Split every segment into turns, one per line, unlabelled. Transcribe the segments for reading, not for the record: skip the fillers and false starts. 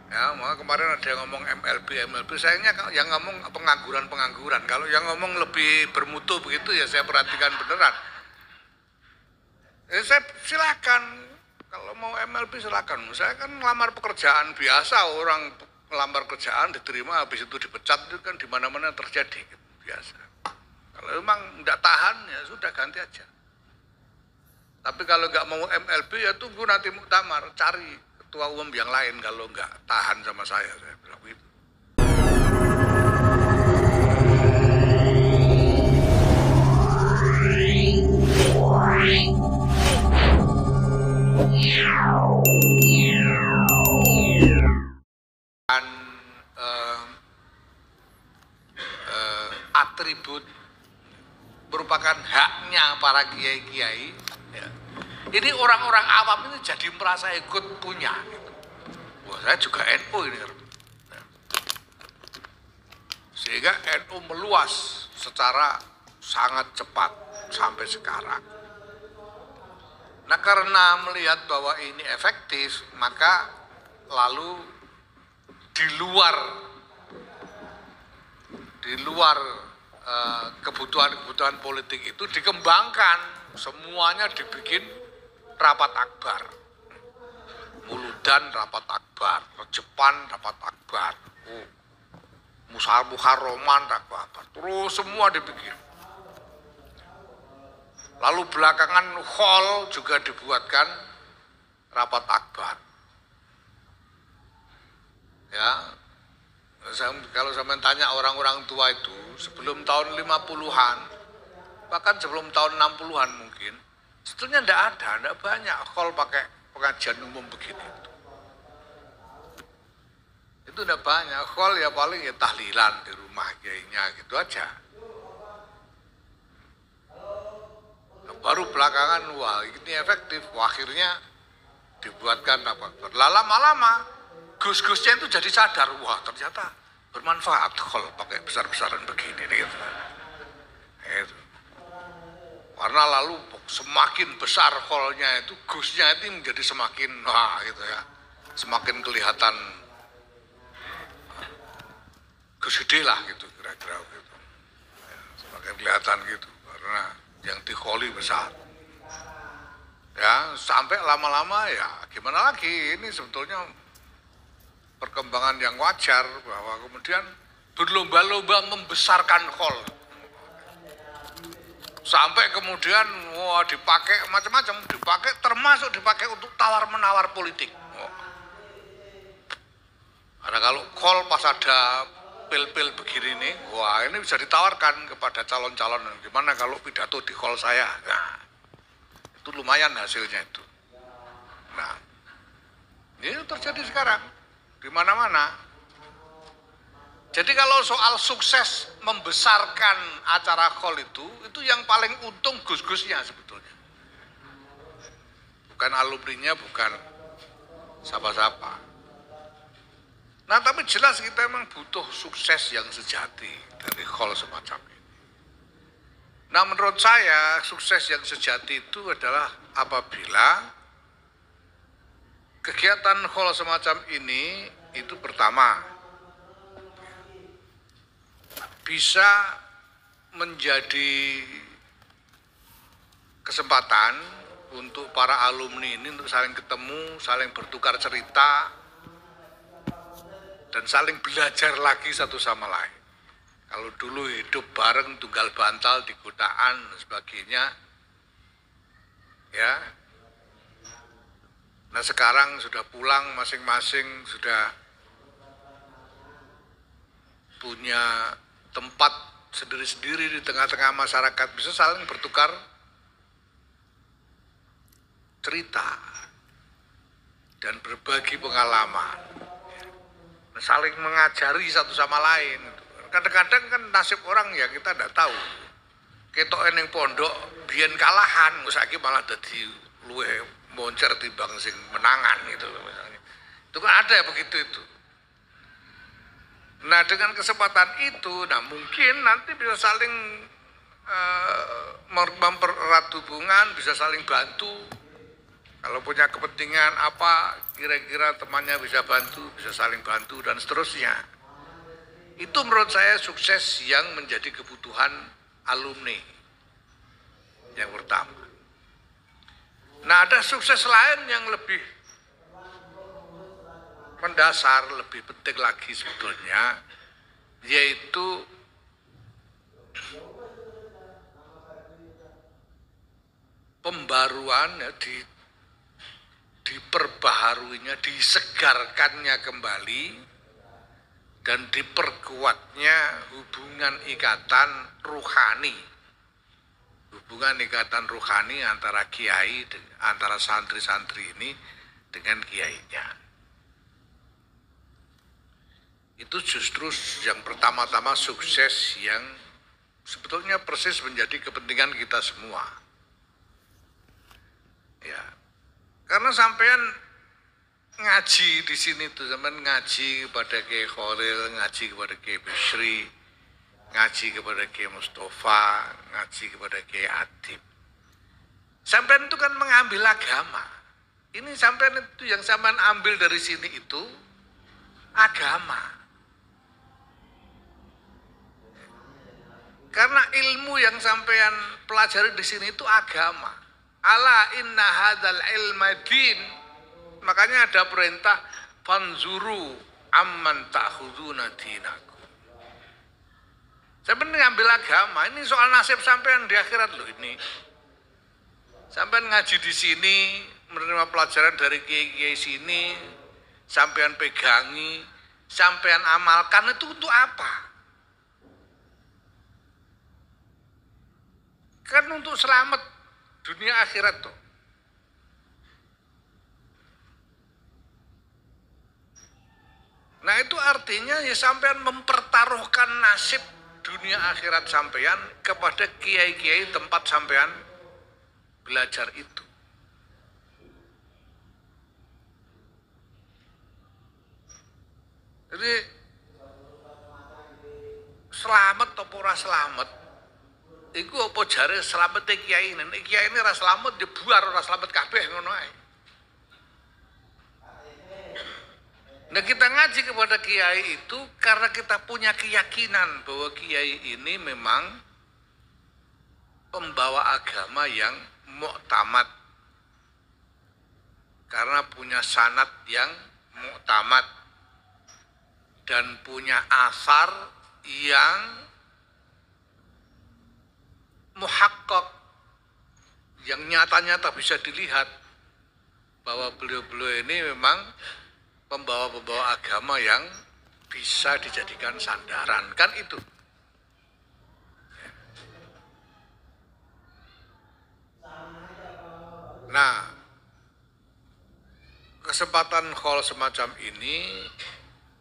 Ya, maka kemarin ada yang ngomong MLB, sayangnya yang ngomong pengangguran. Kalau yang ngomong lebih bermutu begitu ya saya perhatikan beneran. Saya silakan, kalau mau MLB silakan. Saya kan ngelamar pekerjaan biasa, orang ngelamar kerjaan diterima habis itu dipecat itu kan di mana-mana terjadi gitu, biasa. Kalau memang nggak tahan ya sudah ganti aja. Tapi kalau nggak mau MLB ya tunggu nanti muktamar, cari ketua umum yang lain kalau nggak tahan sama saya bilang gitu. Dan atribut merupakan haknya para kiai-kiai. Ya. Ini orang-orang awam ini jadi merasa ikut punya. Gitu. Wah, saya juga NU ini. Ya. Sehingga NU meluas secara sangat cepat sampai sekarang. Nah, karena melihat bahwa ini efektif, maka lalu di luar kebutuhan-kebutuhan politik itu dikembangkan, semuanya dibikin rapat akbar, Muludan rapat akbar, Rejepan rapat akbar, Muharraman rapat akbar, terus semua dibikin. Lalu belakangan hall juga dibuatkan rapat akbar. Ya, kalau saya tanya orang-orang tua itu sebelum tahun 50-an, bahkan sebelum tahun 60-an mungkin, sebetulnya tidak banyak hall pakai pengajian umum begini. Itu tidak banyak, hall ya paling ya tahlilan di rumah kiainya gitu aja. Baru belakangan, wah ini efektif, wah, akhirnya dibuatkan rapat. Lama-lama gus-gusnya itu jadi sadar, wah ternyata bermanfaat kalau pakai besar-besaran begini gitu. Itu. Karena lalu semakin besar hallnya itu, gusnya itu menjadi semakin gitu ya, semakin kelihatan gus gede lah gitu kira-kira gitu. Ya, semakin kelihatan gitu karena yang dikholi besar. Ya, sampai lama-lama ya gimana lagi, ini sebetulnya perkembangan yang wajar bahwa kemudian berlomba-lomba membesarkan hall. Sampai kemudian wah dipakai macam-macam, termasuk dipakai untuk tawar-menawar politik. Karena kalau hall pas ada pil-pil begini nih, wah ini bisa ditawarkan kepada calon-calon, gimana kalau pidato di hall saya. Nah, itu lumayan hasilnya itu. Nah, ini terjadi sekarang di mana-mana. Jadi kalau soal sukses membesarkan acara hall itu yang paling untung gus-gusnya sebetulnya. Bukan alumninya, bukan siapa-siapa. Nah, tapi jelas kita memang butuh sukses yang sejati dari hall semacam ini. Nah, menurut saya sukses yang sejati itu adalah apabila kegiatan hall semacam ini itu pertama bisa menjadi kesempatan untuk para alumni ini untuk saling ketemu, saling bertukar cerita, dan saling belajar lagi satu sama lain. Kalau dulu hidup bareng tunggal bantal di godaan dan sebagainya, ya. Nah sekarang sudah pulang masing-masing, sudah punya tempat sendiri-sendiri di tengah-tengah masyarakat, bisa saling bertukar cerita dan berbagi pengalaman. Saling mengajari satu sama lain. Kadang-kadang kan nasib orang ya kita tidak tahu. Ketok ning pondok biyen kalahan, saiki malah dadi luwih moncer timbang sing menangan gitu misalnya. Itu kan ada ya begitu itu. Nah dengan kesempatan itu, nah mungkin nanti bisa saling mempererat hubungan, bisa saling bantu. Kalau punya kepentingan apa, kira-kira temannya bisa bantu, bisa saling bantu, dan seterusnya. Itu menurut saya sukses yang menjadi kebutuhan alumni yang pertama. Nah, ada sukses lain yang lebih mendasar, lebih penting lagi sebetulnya, yaitu pembaruan, ya, diperbaharuinya, disegarkannya kembali, dan diperkuatnya hubungan ikatan ruhani. Hubungan ikatan ruhani antara kiai, antara santri-santri ini dengan kiainya. Itu justru yang pertama-tama sukses yang sebetulnya persis menjadi kepentingan kita semua. Ya, karena sampean ngaji di sini tuh, sampean ngaji kepada Kiai Khalil, ngaji kepada Kiai Bisri, ngaji kepada Kiai Mustafa, ngaji kepada Kiai Adib. Sampean itu kan mengambil agama. Ini sampean itu yang sampean ambil dari sini itu agama. Karena ilmu yang sampean pelajari di sini itu agama. Ala inna hadzal ilma din. Makanya ada perintah fanzuru amman ta'khuduna dinakum. Sampean ngambil agama, ini soal nasib sampean di akhirat loh ini. Sampean ngaji di sini, menerima pelajaran dari kiai-kiai sini, sampean pegangi, sampean amalkan, itu untuk apa? Kan untuk selamat dunia akhirat tuh. Nah itu artinya ya sampean mempertaruhkan nasib dunia akhirat sampean kepada kiai-kiai tempat sampean belajar itu. Jadi selamat atau ora selamat, iku apa jare slamete kiai ini? Kiai ini ora slamet dibuar, ora slamet kabeh ngono ae. Nah kita ngaji kepada kiai itu karena kita punya keyakinan bahwa kiai ini memang pembawa agama yang muktamad, karena punya sanad yang muktamad dan punya asar yang muhakkak, yang nyata-nyata bisa dilihat bahwa beliau-beliau ini memang pembawa-pembawa agama yang bisa dijadikan sandaran, kan itu. Nah, kesempatan hall semacam ini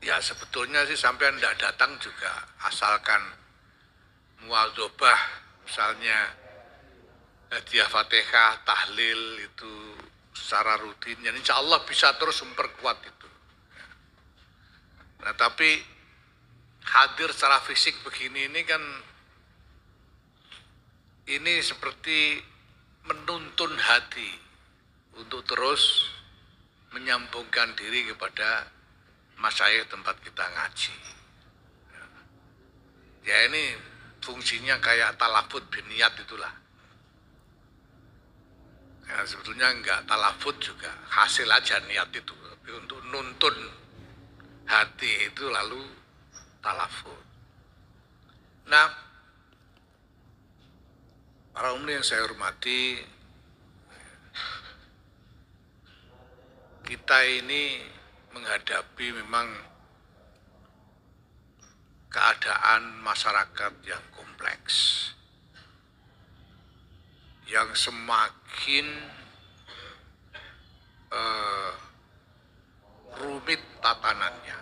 ya sebetulnya sih sampai tidak datang juga, asalkan muadzobah misalnya hadiah Fatihah, tahlil itu secara rutin, ya insya Allah bisa terus memperkuat itu. Nah tapi hadir secara fisik begini ini kan ini seperti menuntun hati untuk terus menyambungkan diri kepada masyayikh tempat kita ngaji. Ya ini fungsinya kayak talafut biniyat itulah. Ya, sebetulnya enggak talafut juga, hasil aja niat itu, tapi untuk nuntun hati itu lalu talafut. Nah, para umum yang saya hormati, kita ini menghadapi memang keadaan masyarakat yang kompleks, yang semakin rumit tatanannya,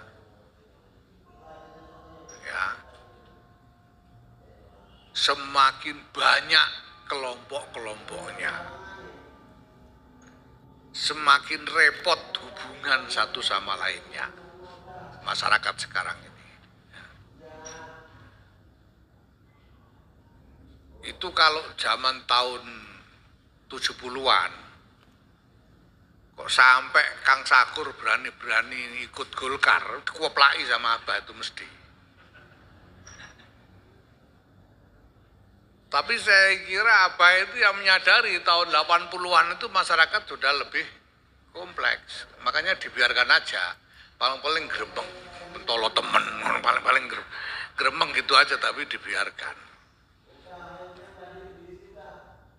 ya, semakin banyak kelompok-kelompoknya, semakin repot hubungan satu sama lainnya masyarakat sekarang ini. Itu kalau zaman tahun 70-an Kok sampai Kang Sakur berani-berani ikut Golkar, dikoplaki sama Abah itu mesti. Tapi saya kira Abah itu yang menyadari tahun 80-an itu masyarakat sudah lebih kompleks. Makanya dibiarkan aja. Paling-paling gremeng, mentolo temen, paling-paling gremeng gitu aja tapi dibiarkan.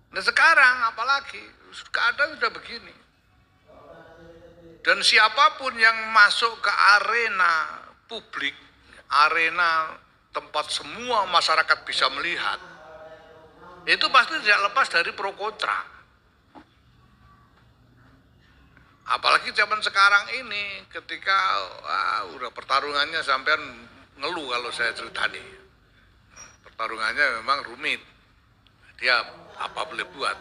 Nah sekarang apalagi, keadaan sudah begini. Dan siapapun yang masuk ke arena publik, arena tempat semua masyarakat bisa melihat, itu pasti tidak lepas dari pro kontra. Apalagi zaman sekarang ini, ketika udah pertarungannya sampean ngeluh kalau saya ceritani. Pertarungannya memang rumit. Dia apa boleh buat.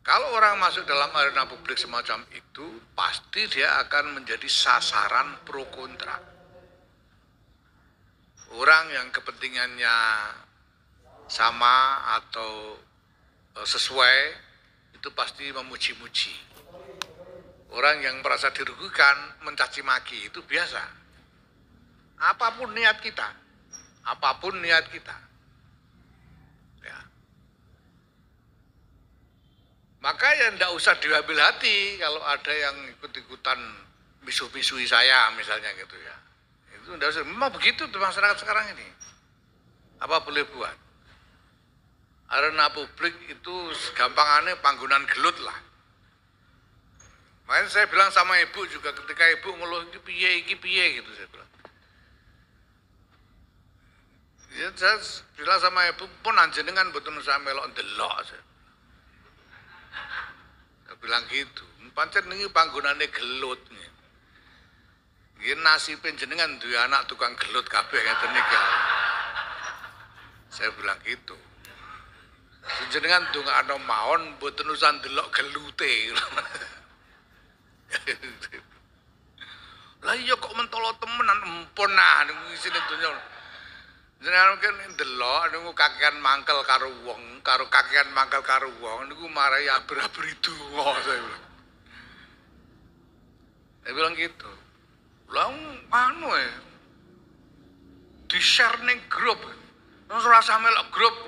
Kalau orang masuk dalam arena publik semacam itu, pasti dia akan menjadi sasaran pro kontra. Orang yang kepentingannya sama atau sesuai, itu pasti memuji-muji. Orang yang merasa dirugikan, mencaci maki, itu biasa. Apapun niat kita, maka ya tidak usah diambil hati kalau ada yang ikut-ikutan misuh-misuhi saya misalnya gitu ya. Itu tidak usah, memang begitu tuh masyarakat sekarang ini. Apa boleh buat? Arena publik itu gampangannya panggonan gelut lah. Makanya saya bilang sama ibu juga ketika ibu ngeluh iki piye gitu saya bilang. Ya saya bilang sama ibu pun anjenengan mboten usah melok ndelok saya. Bilang gitu, pancen ini panggonane gelut. Nggih nasibe jenengan duwe anak tukang gelut kabeh ngeten niki. Saya bilang gitu. Jenengan ndongakno mawon mboten usah ndelok gelute. Lah iya kok mentolo temenan empun nah isine donya. Jenengan kan ndelok niku kakean mangkel karo wong, karo kakean mangkel karo wong niku marai abri-abri donga saya bilang. Saya bilang gitu. Lah anu di-share ning grup. Terus rasa melok grup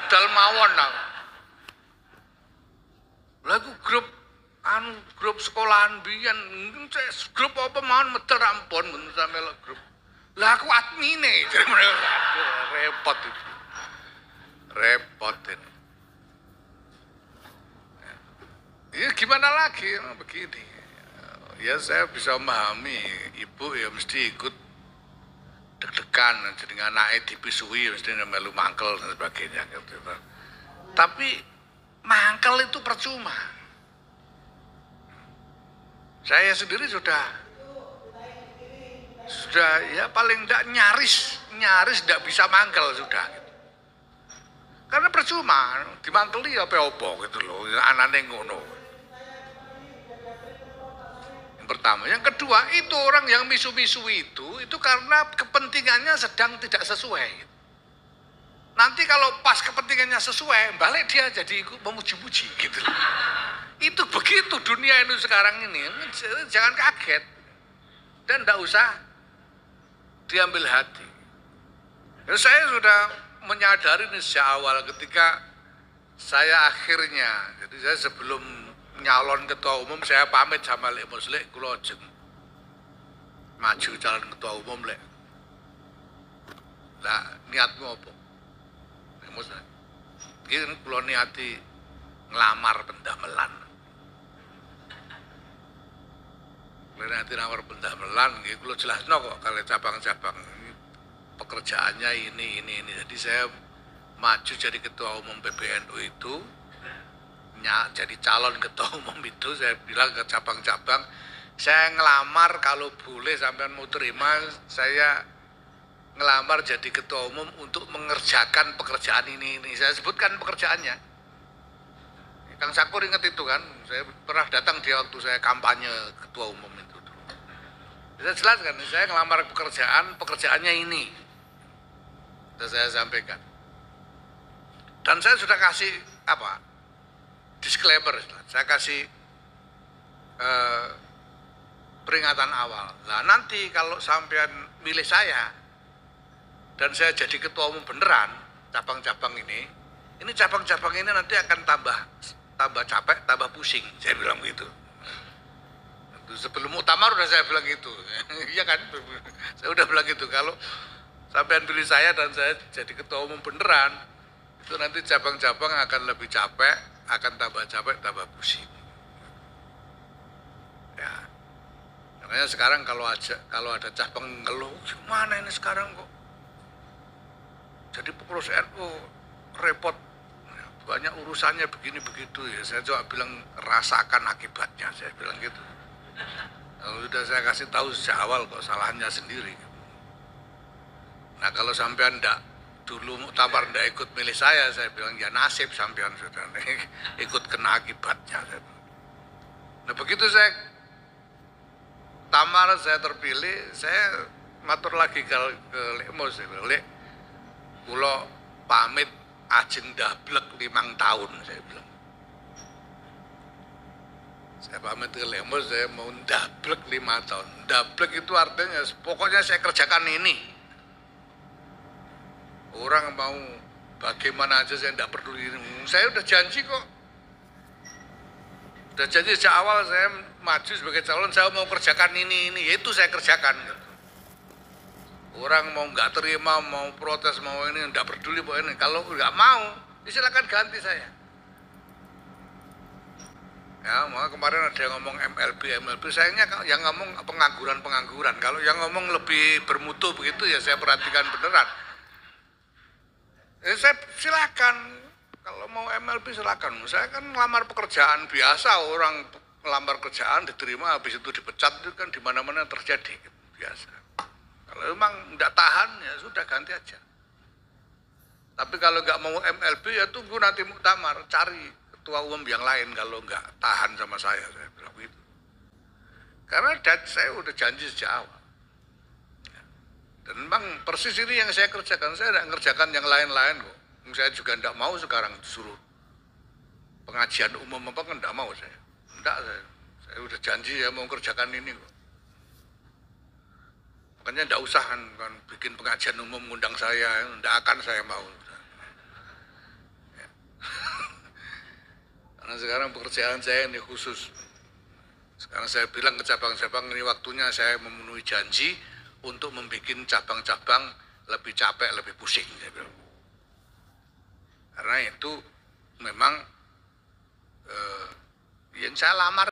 dal mawon lah. Lah grup grup sekolahan biyen grup apa mawon medal rampun men melok grup. Lah aku admine, jadi mereka repot itu. Repot ini. Ya gimana lagi, begini. Ya saya bisa memahami, ibu ya mesti ikut deg-degan, jadi anaknya dipisui, mesti melu mangkel dan sebagainya. Gitu. Tapi mangkel itu percuma. Saya sendiri sudah ya paling tidak nyaris tidak bisa mangkel sudah gitu. Karena percuma dimangkeli apa gitu loh, anane ngono. Yang pertama, yang kedua itu orang yang misu-misu itu karena kepentingannya sedang tidak sesuai. Nanti kalau pas kepentingannya sesuai, balik dia jadi ikut memuji-muji gitu. Itu begitu dunia ini sekarang ini, jangan kaget dan tidak usah diambil hati. Ya, saya sudah menyadari ini sejak awal ketika saya akhirnya, jadi saya sebelum nyalon ketua umum saya pamit sama Lek Muslik kula ajeng maju calon ketua umum Lek. Lah niatmu apa? Lek Muslik. Iki kula niati nglamar pendamelan. Nanti nawar pendamelan, kalau jelas kok kalau cabang-cabang pekerjaannya ini. Jadi saya maju jadi ketua umum PBNU itu, jadi calon ketua umum itu saya bilang ke cabang-cabang, saya ngelamar kalau boleh sampean mau terima, saya ngelamar jadi ketua umum untuk mengerjakan pekerjaan ini. Saya sebutkan pekerjaannya. Kang Sakur ingat itu kan, saya pernah datang dia waktu saya kampanye ketua umum itu. Saya jelaskan, saya ngelamar pekerjaannya ini. Sudah saya sampaikan. Dan saya sudah kasih disclaimer, saya kasih peringatan awal. Nah nanti kalau sampean milih saya dan saya jadi ketua umum beneran cabang-cabang ini cabang-cabang ini nanti akan tambah capek, tambah pusing. Saya bilang gitu. Sebelum muktamar udah saya bilang gitu. Iya kan? Saya udah bilang gitu. Kalau sampean pilih saya dan saya jadi ketua umum beneran, itu nanti cabang-cabang akan lebih capek, akan tambah capek, tambah pusing. Ya. Makanya sekarang kalau ada cabang ngeluh, gimana ini sekarang kok? Jadi pengurus NU repot, banyak urusannya begini begitu ya. Saya coba bilang rasakan akibatnya, saya bilang gitu. Sudah saya kasih tahu sejak awal kok salahnya sendiri. Nah kalau sampean dulu muktamar ndak ikut milih saya bilang ya nasib sampean sudah ikut kena akibatnya. Nah begitu saya tamar, saya terpilih, saya matur lagi ke Lekmo, saya bilang, Lek, kula pamit ajeng ndablek 5 tahun, saya bilang. Saya pamit ke Lekmo, saya mau ndablek 5 tahun. Ndablek itu artinya pokoknya saya kerjakan ini. Orang mau bagaimana aja saya tidak peduli. Saya udah janji kok. Udah janji sejak awal saya maju sebagai calon, saya mau kerjakan ini, itu saya kerjakan. Orang mau nggak terima, mau protes, mau ini, nggak peduli pokoknya. Kalau nggak mau, silakan ganti saya. Ya, maka kemarin ada yang ngomong MLB, sayangnya yang ngomong pengangguran. Kalau yang ngomong lebih bermutu begitu ya saya perhatikan beneran. Saya silakan, kalau mau MLB silakan. Saya kan ngelamar pekerjaan biasa, orang ngelamar kerjaan diterima habis itu dipecat, itu kan di mana-mana terjadi biasa. Kalau memang tidak tahan ya sudah ganti aja. Tapi kalau nggak mau MLB ya tunggu nanti muktamar, cari ketua umum yang lain kalau nggak tahan sama saya bilang begitu. Karena saya udah janji sejak awal. Dan memang persis ini yang saya kerjakan, saya tidak mengerjakan yang lain-lain kok. Saya juga tidak mau sekarang disuruh pengajian umum apa kan tidak mau saya. Tidak, saya udah janji ya mau kerjakan ini kok. Makanya tidak usah kan bikin pengajian umum ngundang saya, tidak akan saya mau. Ya. Karena sekarang pekerjaan saya ini khusus. Sekarang saya bilang ke cabang-cabang ini waktunya saya memenuhi janji untuk membuat cabang-cabang lebih capek, lebih pusing. Saya bilang. Karena itu memang yang saya lamar